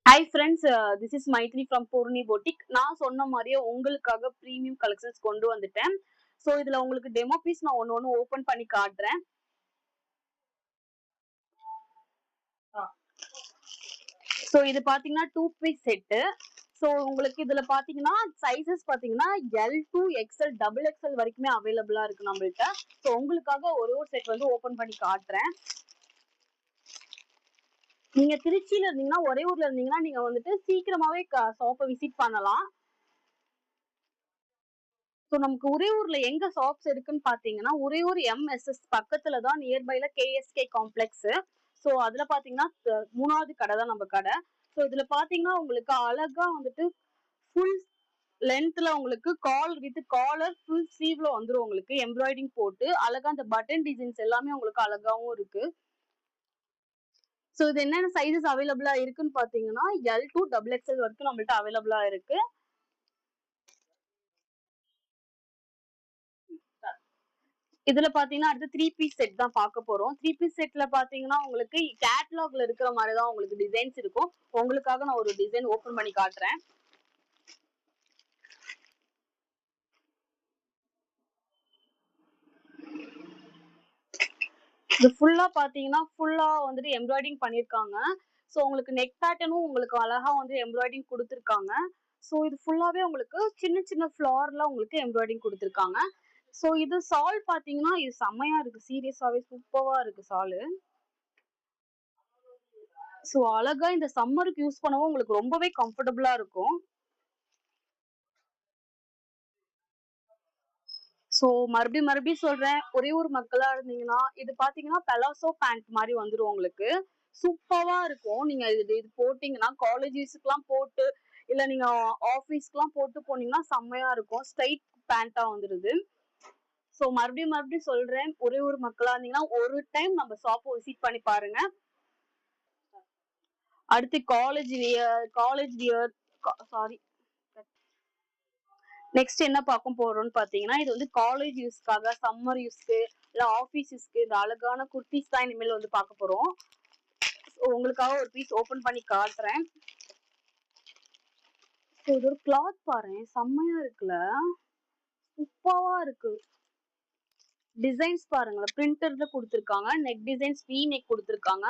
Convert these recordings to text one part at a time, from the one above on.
Hi friends, this is Maitri from Purni Boutique. நான் சொன்ன மாதிரியே உங்களுக்காக பிரீமியம் கலெக்ஷன்ஸ் கொண்டு வந்துட்டேன். ஸோ இதுல உங்களுக்கு டெமோ பீஸ் நான் ஒன்னு ஓபன் பண்ணி காட்டுறேன். ஸோ இது பாத்தீங்கன்னா 2 பீஸ் செட்டு. ஸோ உங்களுக்கு இதுல பாத்தீங்கன்னா சைசஸ் பாத்தீங்கன்னா L2 XL XXL வரைக்குமே அவைலபிளா இருக்கு நம்மள்ட்ட. ஸோ உங்களுக்காக ஒரு செட் வந்து ஓபன் பண்ணி காட்டுறேன். நீங்க திருச்சியில இருந்தீங்கன்னா ஒரே ஊர்ல இருந்தீங்கன்னா நீங்க வந்துட்டு சீக்கிரமாவே ஷாப்பை விசிட் பண்ணலாம். ஸோ நமக்கு உறையூர்ல எங்க ஷாப்ஸ் இருக்குன்னு பாத்தீங்கன்னா உறையூர் MSS பக்கத்துல தான் நியர்பைல KSK காம்ப்ளெக்ஸ். ஸோ அதுல பாத்தீங்கன்னா 3வது கடை தான் நம்ம கடை. ஸோ இதுல பாத்தீங்கன்னா உங்களுக்கு அழகா வந்துட்டு ஃபுல் லென்த்ல உங்களுக்கு காலர் ஃபுல் ஸ்லீவ்ல வந்துடும். உங்களுக்கு எம்ப்ராய்டிங் போட்டு அழகா அந்த பட்டன் டிசைன்ஸ் எல்லாமே உங்களுக்கு அழகாவும் இருக்கு. ஸோ இது என்னென்ன சைஸஸ் அவைலபிளா இருக்குன்னு பாத்தீங்கன்னா L2 XXL வரைக்கும் நம்மள்ட்ட அவைலபிளா இருக்கு. இதுல பாத்தீங்கன்னா அடுத்து 3 பீஸ் செட் தான் பார்க்க போறோம். 3 பீஸ் செட்ல பாத்தீங்கன்னா உங்களுக்கு கேட்டலாக்ல இருக்கிற மாதிரி தான் உங்களுக்கு டிசைன்ஸ் இருக்கும். உங்களுக்காக நான் ஒரு டிசைன் ஓபன் பண்ணி காட்டுறேன். இது ஃபுல்லா பாத்தீங்கன்னா ஃபுல்லா வந்துட்டு எம்ப்ராய்டிங் பண்ணிருக்காங்க. ஸோ உங்களுக்கு நெக் பேட்டர்னும் உங்களுக்கு அழகா வந்து எம்ப்ராய்டிங் கொடுத்துருக்காங்க. ஸோ இது ஃபுல்லாவே உங்களுக்கு சின்ன சின்ன ஃபிளார்ல உங்களுக்கு எம்ப்ராய்டிங் கொடுத்துருக்காங்க. ஸோ இது சால் பாத்தீங்கன்னா இது செம்மையா இருக்கு. சீரியஸாவே சூப்பரா இருக்கு சாலு. ஸோ அழகா இந்த சம்மருக்கு யூஸ் பண்ணவும் உங்களுக்கு ரொம்பவே கம்ஃபர்டபுளா இருக்கும். ஸோ மறுபடியும் சொல்றேன், ஒரே ஒரு மக்களா இருந்தீங்கன்னா இது பாத்தீங்கன்னா பெலாசோ பேண்ட் மாதிரி வந்துடும் உங்களுக்கு. சூப்பரா இருக்கும். நீங்க இது போட்டீங்கன்னா காலேஜ் யூஸ்க்குலாம் போட்டு இல்ல நீங்க ஆபீஸ்க்குலாம் போட்டு போனீங்கன்னா செம்மையா இருக்கும். ஸ்ட்ரைட் பேண்டா வந்துருது. ஸோ மறுபடியும் சொல்றேன், ஒரே ஒரு மக்களா இருந்தீங்கன்னா ஒரு டைம் நம்ம ஷாப்பை விசிட் பண்ணி பாருங்க. அடுத்து காலேஜ் வியர் சாரி நெக்ஸ்ட் என்ன பார்க்க போறோம்னு பாத்தீங்கன்னா இது வந்து காலேஜ் யூஸ்க்காக சம்மர் யூஸ்க்கு இல்ல ஆபீஸ் யூஸ்க்கு இந்த அழகான குர்த்திஸ் தான் இனிமேல் வந்து பார்க்க போறோம். உங்களுக்காக ஒரு பீஸ் ஓபன் பண்ணி காட்டுறேன். இது ஒரு கிளாத் பாருங்க, செம்மையா இருக்குல்ல, சூப்பரா இருக்கு. டிசைன்ஸ் பாருங்களேன், பிரிண்டர்ல கொடுத்துருக்காங்க. நெக் டிசைன்ஸ் V நெக் கொடுத்துருக்காங்க.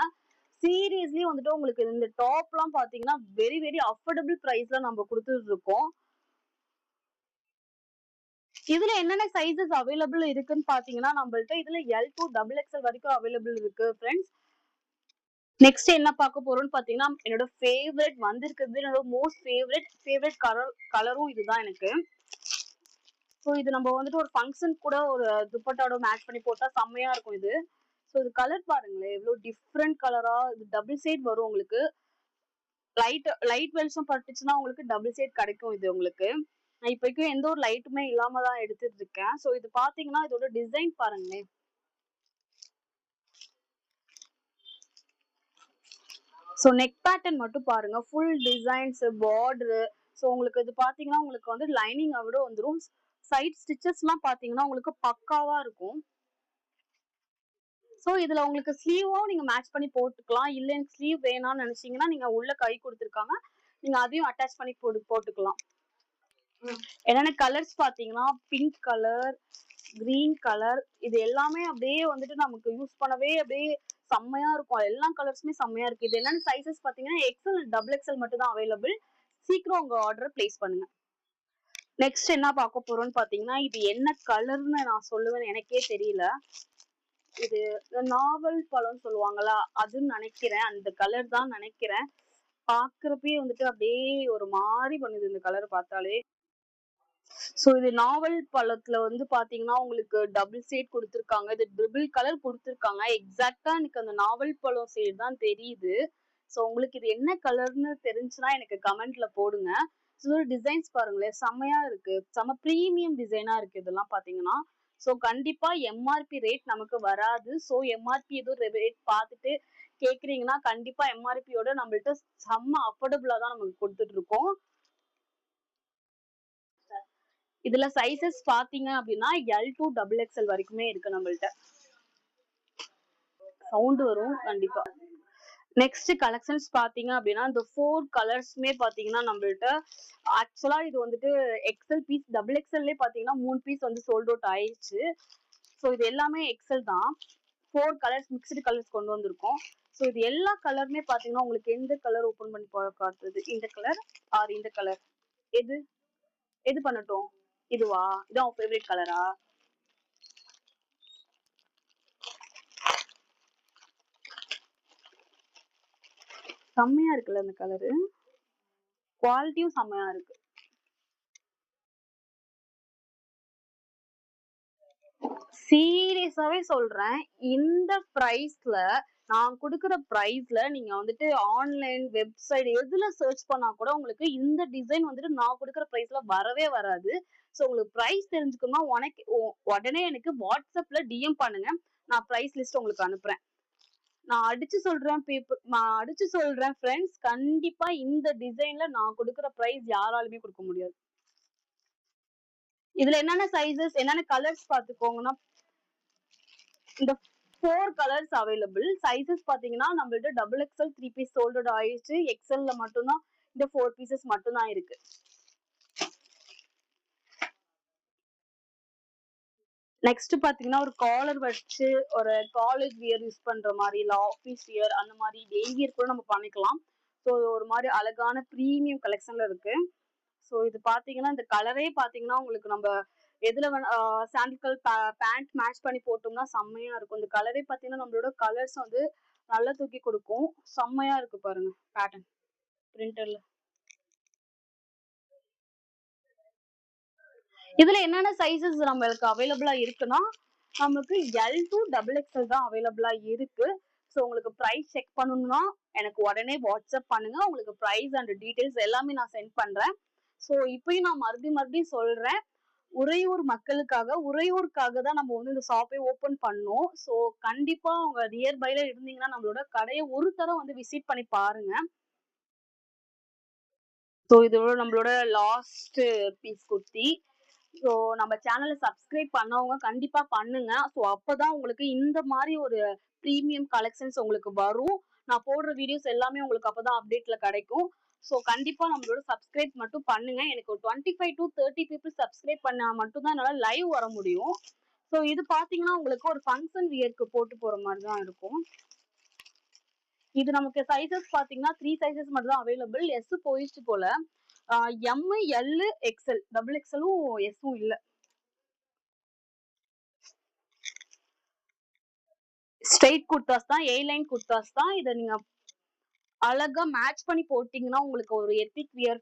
சீரியஸ்லி வந்துட்டு உங்களுக்கு இந்த டாப் எல்லாம் பாத்தீங்கன்னா வெரி வெரி அஃபோர்டபுள் பிரைஸ்ல நம்ம கொடுத்துட்டு இருக்கோம். இதுல என்னென்ன சைசஸ் அவைலபிள் இருக்குன்னு பாத்தீங்கன்னா நம்மள்ட்ட இதுல L2 XXL வரைக்கும் அவைலபிள் இருக்கு ஃப்ரெண்ட்ஸ். நெக்ஸ்ட் என்ன பார்க்க போறோம்னு பாத்தீங்கன்னா என்னோட ஃபேவரட் வந்திருக்கிறது, என்னோட மோஸ்ட் ஃபேவரட் கலரும் இதுதான் எனக்கு. ஸோ இது நம்ம வந்துட்டு ஒரு ஃபங்க்ஷன் கூட ஒரு துப்பட்டாவோட மேட்ச் பண்ணி போட்டா செம்மையா இருக்கும் இது. ஸோ இது கலர் பாருங்களேன், எவ்வளவு டிஃப்ரெண்ட் கலரா. இது டபுள் சைட் வரும் உங்களுக்கு. லைட் வெளிச்சம் பட்டுச்சுன்னா உங்களுக்கு டபுள் சைட் கிடைக்கும் இது உங்களுக்கு. நான் இப்போதைக்கு எந்த ஒரு லைட்டுமே இல்லாம தான் எடுத்துட்டு இருக்கேன். ஸோ இது பாத்தீங்கன்னா இதோட டிசைன் பாருங்களேன். ஸோ நெக் பேட்டர்ன் மட்டும் பாருங்க, ஃபுல் டிசைன்ஸ் பார்டரு. ஸோ உங்களுக்கு இது பாத்தீங்கன்னா உங்களுக்கு வந்து லைனிங் விட வந்துடும். சைட் ஸ்டிச்சஸ் எல்லாம் பாத்தீங்கன்னா உங்களுக்கு பக்காவா இருக்கும். ஸோ இதுல உங்களுக்கு ஸ்லீவும் நீங்க மேட்ச் பண்ணி போட்டுக்கலாம். இல்ல எனக்கு ஸ்லீவ் வேணாம்னு நினைச்சீங்கன்னா நீங்க உள்ள கை கொடுத்துருக்காங்க, நீங்க அதையும் அட்டாச் பண்ணி போட்டுக்கலாம். என்னென்ன கலர்ஸ் பாத்தீங்கன்னா பிங்க் கலர், கிரீன் கலர், இது எல்லாமே அப்படியே வந்துட்டு நமக்கு யூஸ் பண்ணவே அப்படியே செம்மையா இருக்கும். எல்லா கலர்ஸுமே செம்மையா இருக்கு. இது என்னென்ன சைசஸ் பாத்தீங்கன்னா XL XXL மட்டும் தான் அவைலபிள். சீக்கிரம் உங்க ஆர்டர் பிளேஸ் பண்ணுங்க. நெக்ஸ்ட் என்ன பார்க்க போறோம்னு பாத்தீங்கன்னா இது என்ன கலர்னு நான் சொல்லுவேன்னு எனக்கே தெரியல. இது நாவல் பழம் சொல்லுவாங்களா அதுன்னு நினைக்கிறேன். அந்த கலர் தான் நினைக்கிறேன். பாக்குறப்பே வந்துட்டு அப்படியே ஒரு மாதிரி பண்ணுது இந்த கலர் பார்த்தாலே. ஸோ இது நாவல் பழத்துல வந்து பாத்தீங்கன்னா உங்களுக்கு டபுள் ஷேட் கொடுத்துருக்காங்க. இது ட்ரிபிள் கலர் கொடுத்துருக்காங்க. எக்ஸாக்டா எனக்கு அந்த நாவல் பழம் ஷேட் தான் தெரியுது. ஸோ உங்களுக்கு இது என்ன கலர்னு தெரிஞ்சுன்னா எனக்கு கமெண்ட்ல போடுங்க. ஸோ டிசைன்ஸ் பாருங்களேன், செம்மையா இருக்கு. செம்ம ப்ரீமியம் டிசைனா இருக்கு இதெல்லாம் பாத்தீங்கன்னா. ஸோ கண்டிப்பா MRP ரேட் நமக்கு வராது. ஸோ MRP எதுவும் ரேட் பார்த்துட்டு கேக்குறீங்கன்னா கண்டிப்பா MRPயோட நம்மள்ட்ட செம்ம அஃபோர்டபுளா தான் நமக்கு கொடுத்துட்டு இருக்கோம். இதுல சைசஸ் பாத்தீங்க அப்படின்னா L2 XXL வரைக்குமே இருக்கு நம்மள்ட்ட. சவுண்ட் வரும் கண்டிப்பா. நெக்ஸ்ட் கலெக்ஷன்ஸ் பாத்தீங்க அப்படின்னா இந்த 4 கலர்ஸ்மே பாத்தீங்கன்னா நம்மள்ட்ட ஆக்சுவலா இது வந்துட்டு எக்ஸல் பீஸ் டபுள் எக்ஸல்லே பாத்தீங்கன்னா 3 பீஸ் வந்து சோல்ட் அவுட் ஆயிடுச்சு. ஸோ இது எல்லாமே எக்ஸல் தான். 4 கலர்ஸ் மிக்ஸ்டு கலர்ஸ் கொண்டு வந்திருக்கோம். ஸோ இது எல்லா கலருமே பாத்தீங்கன்னா உங்களுக்கு எந்த கலர் ஓபன் பண்ணி காட்டுறது, இந்த கலர் ஆர் இந்த கலர், எது எது பண்ணட்டும்? இதுவா? இதான் உன் ஃபேவரட் கலரா? செம்மையா இருக்குல்ல இந்த கலரு, குவாலிட்டியும் செம்மையா இருக்கு. சீரியஸாவே சொல்றேன், இந்த பிரைஸ்ல நான் கொடுக்குற பிரைஸ்ல நீங்க வந்துட்டு ஆன்லைன் வெப்சைட் எதுல சர்ச் பண்ணா கூட உங்களுக்கு இந்த டிசைன் வந்துட்டு நான் கொடுக்குற பிரைஸ்ல வரவே வராது. ஸோ உங்களுக்கு பிரைஸ் தெரிஞ்சுக்கணும்னா உடனே எனக்கு வாட்ஸ்அப்ல டிஎம் பண்ணுங்க, நான் பிரைஸ் லிஸ்ட் உங்களுக்கு அனுப்புறேன். நான் அடிச்சு சொல்றேன் ஃப்ரெண்ட்ஸ், கண்டிப்பா இந்த டிசைன்ல நான் கொடுக்குற பிரைஸ் யாராலுமே கொடுக்க முடியாது. இதுல என்னென்ன சைஸஸ் என்னென்ன கலர்ஸ் பாத்துக்கோங்கன்னா இந்த 4 கலர்ஸ் அவைலபிள். சைஸஸ் பாத்தீங்கன்னா நம்மள்ட்ட டபுள் எக்ஸ்எல் 3 பீஸ் சோல்டட் ஆயிடுச்சு. எக்ஸ்எல்ல மட்டும்தான் இந்த 4 பீசஸ் மட்டும்தான் இருக்கு. நெக்ஸ்ட் பாத்தீங்கன்னா ஒரு காலர் வச்சு ஒரு காலேஜ் வியர் யூஸ் பண்ற மாதிரி, இல்ல ஆஃபீஸ் வியர் அந்த மாதிரி டெய்லி வியர் கூட நம்ம பண்ணிக்கலாம். ஸோ ஒரு மாதிரி அழகான ப்ரீமியம் கலெக்ஷன்ல இருக்கு. ஸோ இது பாத்தீங்கன்னா இந்த கலரே பாத்தீங்கன்னா உங்களுக்கு நம்ம எதுல சாண்டில் பேண்ட் மேட்ச் பண்ணி போட்டோம்னா செம்மையா இருக்கும். இந்த கலரே பாத்தீங்கன்னா நம்மளோட கலர்ஸ் வந்து நல்லா தூக்கி கொடுக்கும். செம்மையா இருக்கு பாருங்க பேட்டர்ன் பிரிண்டர்ல. இதுல என்னென்ன சைஸஸ் நம்மளுக்கு அவைலபிளா இருக்குன்னா நமக்கு எல் டு டபுள் எக்ஸ்எல் தான் அவைலபிளா இருக்கு. ஸோ உங்களுக்கு ப்ரைஸ் செக் பண்ணணும்னா எனக்கு உடனே வாட்ஸ்அப் பண்ணுங்க, உங்களுக்கு ப்ரைஸ் அண்ட் டீடைல்ஸ் எல்லாமே நான் சென்ட் பண்றேன். ஸோ இப்பயும் நான் மறுபடியும் சொல்றேன், உறையூருக்காக தான் நம்ம வந்து இந்த ஷாப்பை ஓபன் பண்ணோம். ஸோ கண்டிப்பா உங்க நியர்பைல இருந்தீங்கன்னா நம்மளோட கடையை ஒரு தரம் வந்து விசிட் பண்ணி பாருங்க. ஸோ இதோட நம்மளோட லாஸ்ட் பீஸ் குர்த்தி. ஸோ நம்ம சேனலை சப்ஸ்கிரைப் பண்ணவங்க கண்டிப்பா பண்ணுங்க. ஸோ அப்பதான் உங்களுக்கு இந்த மாதிரி ஒரு ப்ரீமியம் கலெக்ஷன்ஸ் உங்களுக்கு வரும். நான் போடுற வீடியோஸ் எல்லாமே உங்களுக்கு அப்பதான் அப்டேட்ல கிடைக்கும். ஸோ கண்டிப்பா நம்மளோட சப்ஸ்கிரைப் மட்டும் பண்ணுங்க. எனக்கு ஒரு 25 to 30 பீப்புள் சப்ஸ்கிரைப் பண்ணா மட்டும்தான் என்னால லைவ் வர முடியும். ஸோ இது பாத்தீங்கன்னா உங்களுக்கு ஒரு ஃபங்க்ஷன் வியர்க்கு போட்டு போற மாதிரி தான் இருக்கும். இது நமக்கு சைசஸ் பாத்தீங்கன்னா 3 சைசஸ் மட்டும் தான் அவைலபிள். எஸ் போயிடுச்சு போல. எம், எல், எக்ஸ்எல், டபுள் எக்ஸ்எலும் எஸ்ஸும் இல்ல. ஸ்ட்ரெயிட் குர்தாஸ் தான், ஏ லைன் குர்தாஸ் தான். இதை நீங்க அழகா மேட்ச் பண்ணி போட்டீங்கன்னா உங்களுக்கு ஒரு எத்திக் வியர்,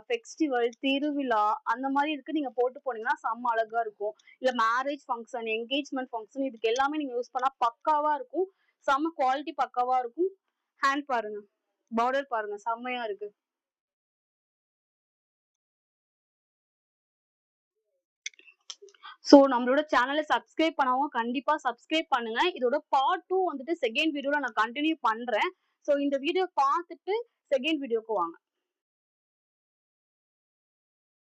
ஃபெஸ்டிவல், திருவிழா அந்த மாதிரி இருக்கு, நீங்க போட்டு போனீங்கன்னா செம்ம அழகா இருக்கும். இல்ல மேரேஜ் ஃபங்க்ஷன், என்கேஜ்மெண்ட் ஃபங்க்ஷன், இதுக்கு எல்லாமே நீங்க யூஸ் பண்ணா பக்காவா இருக்கும். செம்ம குவாலிட்டி பக்காவா இருக்கும். ஹேண்ட் பாருங்க, பார்டர் பாருங்க, செம்மையா இருக்கு. ஸோ நம்மளோட சேனலை சப்ஸ்கிரைப் பண்ணவங்க கண்டிப்பா சப்ஸ்கிரைப் பண்ணுங்க. இதோட பார்ட் 2 வந்துட்டு செகண்ட் வீடியோல நான் கண்டினியூ பண்றேன். ஸோ இந்த வீடியோ பார்த்துட்டு செகண்ட் வீடியோக்கு வாங்க.